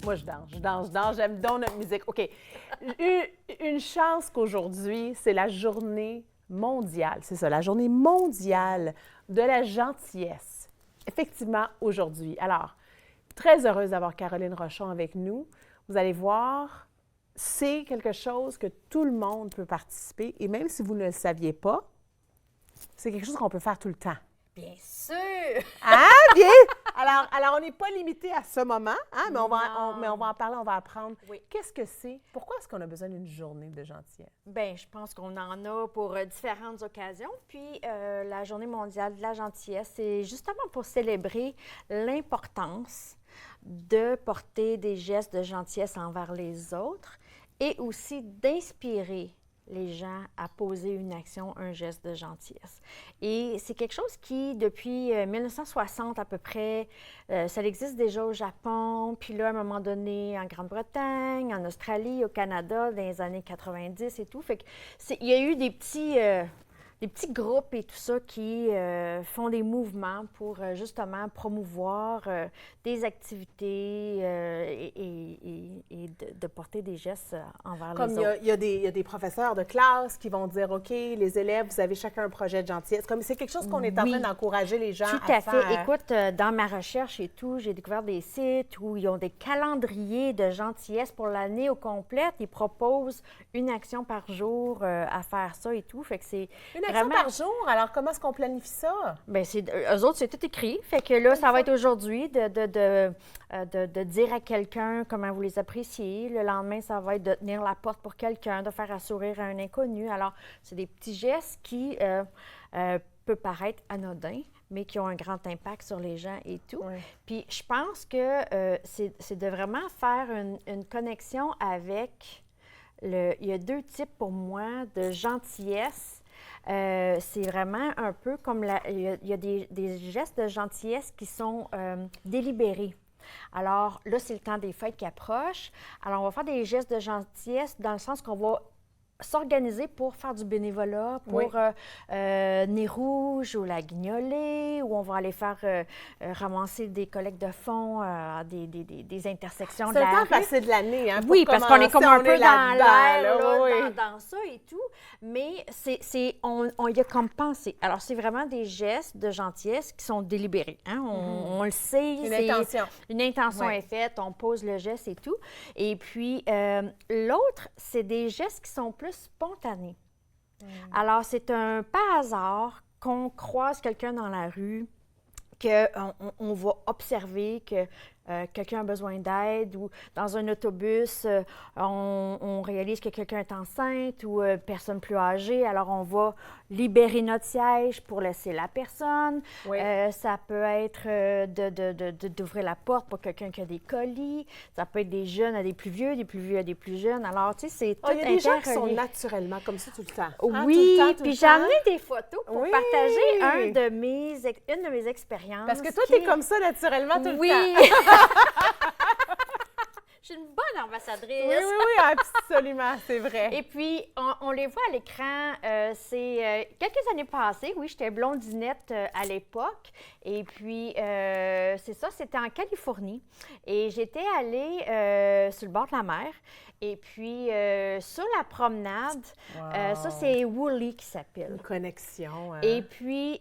Moi, je danse. J'aime donc notre musique. OK. Une chance qu'aujourd'hui, c'est la journée mondiale. C'est ça, la journée mondiale de la gentillesse. Effectivement, aujourd'hui. Alors, très heureuse d'avoir Caroline Rochon avec nous. Vous allez voir, c'est quelque chose que tout le monde peut participer. Et même si vous ne le saviez pas, c'est quelque chose qu'on peut faire tout le temps. Bien sûr! Ah, bien! Alors on n'est pas limité à ce moment, hein, mais on va en parler, on va apprendre. Oui. Qu'est-ce que c'est? Pourquoi est-ce qu'on a besoin d'une journée de gentillesse? Bien, je pense qu'on en a pour différentes occasions. Puis, la Journée mondiale de la gentillesse, c'est justement pour célébrer l'importance de porter des gestes de gentillesse envers les autres et aussi d'inspirer les gens à poser une action, un geste de gentillesse. Et c'est quelque chose qui, depuis 1960 à peu près, ça existe déjà au Japon, puis là, à un moment donné, en Grande-Bretagne, en Australie, au Canada, dans les années 90 et tout. Fait que il y a eu des petits groupes et tout ça qui font des mouvements pour justement promouvoir des activités et de porter des gestes envers Comme les autres. il y a des professeurs de classe qui vont dire, OK, les élèves, vous avez chacun un projet de gentillesse. Comme c'est quelque chose qu'on est en train d'encourager les gens Tout à fait. faire. Écoute, dans ma recherche et tout, j'ai découvert des sites où ils ont des calendriers de gentillesse pour l'année au complète. Ils proposent une action par jour à faire ça et tout. Fait que c'est Une action vraiment... par jour, alors comment est-ce qu'on planifie ça? Bien, eux autres, c'est tout écrit. Fait que là, ça va être aujourd'hui de dire à quelqu'un comment vous les appréciez. Le lendemain, ça va être de tenir la porte pour quelqu'un, de faire un sourire à un inconnu. Alors, c'est des petits gestes qui peuvent paraître anodins, mais qui ont un grand impact sur les gens et tout. Oui. Puis, je pense que c'est de vraiment faire une connexion avec... Il y a deux types pour moi de gentillesse. C'est vraiment un peu comme il y a des gestes de gentillesse qui sont délibérés. Alors là, c'est le temps des fêtes qui approche. Alors, on va faire des gestes de gentillesse dans le sens qu'on va s'organiser pour faire du bénévolat, pour Nez Rouge ou la Guignolée, où on va aller faire ramasser des collectes de fonds à des intersections de la rue. C'est le temps passé de l'année, hein? Oui, parce qu'on est comme un peu dans l'air, là, oui. dans ça et tout. Mais on y a comme pensé. Alors, c'est vraiment des gestes de gentillesse qui sont délibérés. Hein? On le sait. Une intention. Une intention Ouais. est faite, on pose le geste et tout. Et puis, l'autre, c'est des gestes qui sont plus spontanés. Alors, c'est un pas hasard qu'on croise quelqu'un dans la rue, qu'on va observer que quelqu'un a besoin d'aide ou dans un autobus, on réalise que quelqu'un est enceinte ou personne plus âgée, alors on va libérer notre siège pour laisser la personne. Oui. Ça peut être d'ouvrir la porte pour quelqu'un qui a des colis. Ça peut être des jeunes à des plus vieux, des plus vieux à des plus jeunes. Alors, tu sais, c'est tout Il y a des gens qui sont interrelié. naturellement comme ça tout le temps. Hein, Oui, tout le temps, puis tout j'ai le amené temps. des photos pour Oui. partager une de mes expériences. Parce que toi, tu es comme ça naturellement tout le temps. Oui! Je suis une bonne ambassadrice. Oui, absolument, c'est vrai. Et puis, on les voit à l'écran. C'est quelques années passées. Oui, j'étais blondinette à l'époque. Et puis, c'est ça, c'était en Californie. Et j'étais allée sur le bord de la mer. Et puis, sur la promenade, ça, c'est Woolly qui s'appelle. Une connexion. Hein? Et puis,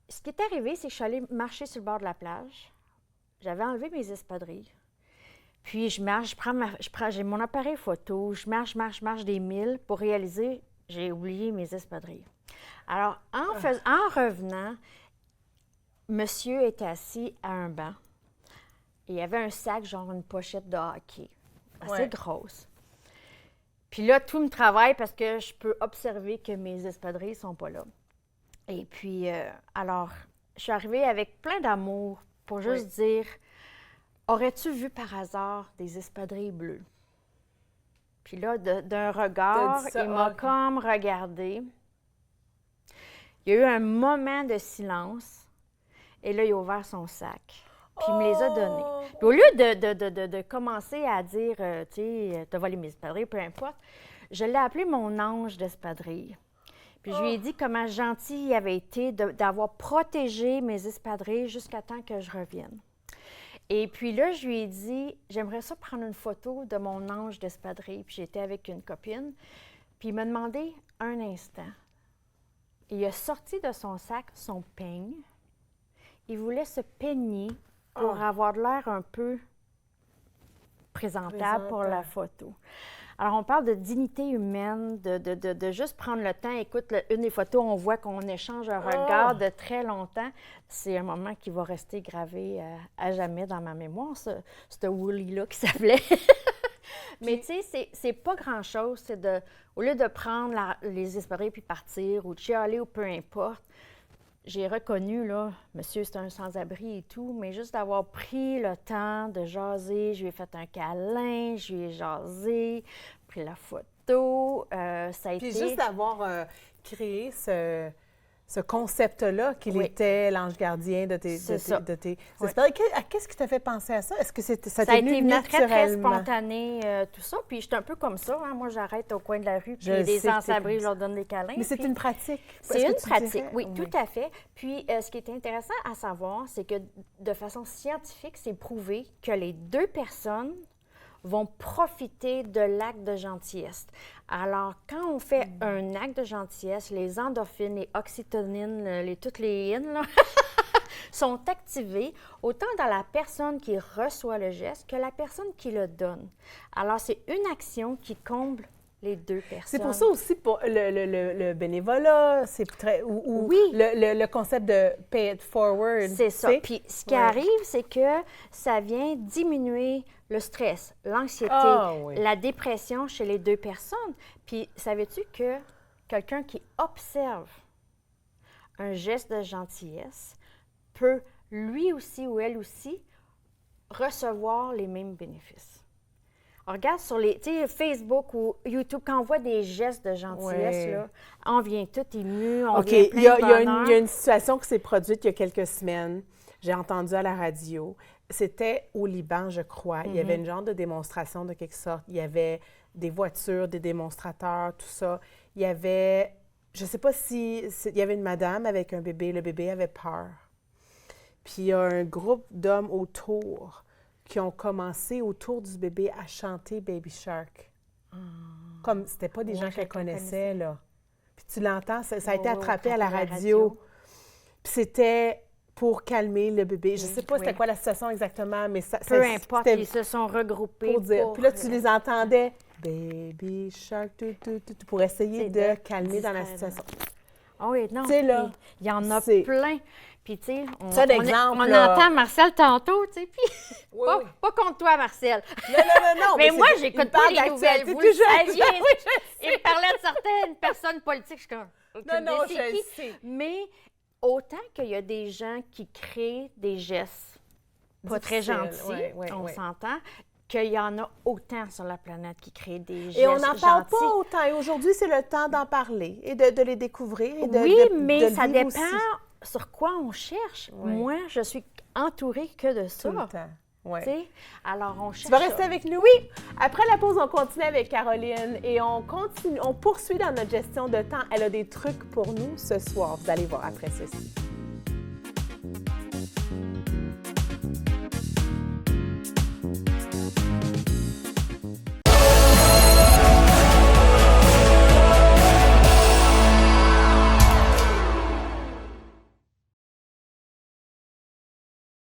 ce qui est arrivé, c'est que je suis allée marcher sur le bord de la plage. J'avais enlevé mes espadrilles. Puis, je marche, j'ai mon appareil photo, je marche des milles pour réaliser, j'ai oublié mes espadrilles. Alors, en revenant, monsieur était assis à un banc et il y avait un sac, genre une pochette de hockey, assez grosse. Puis là, tout me travaille parce que je peux observer que mes espadrilles ne sont pas là. Et puis, alors, je suis arrivée avec plein d'amour pour juste dire... Aurais-tu vu par hasard des espadrilles bleues? Puis là, d'un regard, il m'a comme regardé. Il y a eu un moment de silence. Et là, il a ouvert son sac. Puis il me les a donnés. Puis au lieu de commencer à dire, tu sais, t'as volé mes espadrilles, peu importe, je l'ai appelé mon ange d'espadrilles. Puis je lui ai dit comment gentil il avait été d'avoir protégé mes espadrilles jusqu'à temps que je revienne. Et puis là, je lui ai dit, j'aimerais ça prendre une photo de mon ange d'espadrille. Puis j'étais avec une copine. Puis il m'a demandé un instant. Il a sorti de son sac son peigne. Il voulait se peigner pour avoir de l'air un peu présentable pour la photo. Alors, on parle de dignité humaine, de juste prendre le temps. Écoute, une des photos, on voit qu'on échange un regard de très longtemps. C'est un moment qui va rester gravé à jamais dans ma mémoire, ce Woolly-là qui s'appelait. Mais tu sais, c'est pas grand-chose. C'est au lieu de prendre les espadrilles puis partir ou de chialer ou peu importe, j'ai reconnu, là, monsieur, c'est un sans-abri et tout, mais juste d'avoir pris le temps de jaser, je lui ai fait un câlin, je lui ai jasé, pris la photo, ça a été... Puis juste d'avoir créé ce concept-là qu'il était l'ange gardien de tes espadrilles. Qu'est-ce qui t'a fait penser à ça? Est-ce que ça a été venu très, très naturellement? spontané, tout ça. Puis je suis un peu comme ça. Hein. Moi, j'arrête au coin de la rue, puis des sans-abri, je leur donne des câlins. Mais c'est une pratique. C'est une pratique, oui, tout à fait. Puis ce qui est intéressant à savoir, c'est que de façon scientifique, c'est prouvé que les deux personnes vont profiter de l'acte de gentillesse. Alors, quand on fait un acte de gentillesse, les endorphines, les oxytocines, toutes les in, là, sont activées autant dans la personne qui reçoit le geste que la personne qui le donne. Alors, c'est une action qui comble les deux personnes. C'est pour ça aussi, pour le bénévolat, c'est très... Oui. Le concept de « pay it forward ». C'est ça. Puis ce qui arrive, c'est que ça vient diminuer le stress, l'anxiété, la dépression chez les deux personnes. Puis savais-tu que quelqu'un qui observe un geste de gentillesse peut lui aussi ou elle aussi recevoir les mêmes bénéfices? Alors, regarde sur Facebook ou YouTube, quand on voit des gestes de gentillesse, là, on vient tout ému, on vient plein de bonheur. Il y a une situation qui s'est produite il y a quelques semaines. J'ai entendu à la radio. C'était au Liban, je crois. Il y avait une genre de démonstration de quelque sorte. Il y avait des voitures, des démonstrateurs, tout ça. Il y avait, je ne sais pas il y avait une madame avec un bébé. Le bébé avait peur. Puis il y a un groupe d'hommes autour qui ont commencé autour du bébé à chanter Baby Shark. Comme c'était pas des gens qu'elle connaissait, là. Puis tu l'entends, ça a été attrapé à la radio. Puis c'était pour calmer le bébé. Je sais pas c'était quoi la situation exactement, mais ça... Peu importe, ils se sont regroupés pour dire. Puis là, tu les entendais, Baby Shark, pour essayer de calmer dans la situation. Ah oui, non, là, il y en a plein. Puis, tu sais, on entend Marcel tantôt, tu sais, puis pas contre toi, Marcel. Non. Mais moi, j'écoute pas les nouvelles. Vous le saviez. Il me parlait de certaines personnes politiques. Je suis comme, non, je le sais. Mais autant qu'il y a des gens qui créent des gestes pas très gentils, on s'entend, qu'il y en a autant sur la planète qui créent des gestes gentils. Et on n'en parle pas autant. Et aujourd'hui, c'est le temps d'en parler et de les découvrir. Et mais ça dépend sur quoi on cherche. Moi, je suis entourée que de ça. Tout le temps. Ouais. Alors, on cherche. Tu vas rester avec nous? Oui. Après la pause, on continue avec Caroline et on poursuit dans notre gestion de temps. Elle a des trucs pour nous ce soir. Vous allez voir après ceci.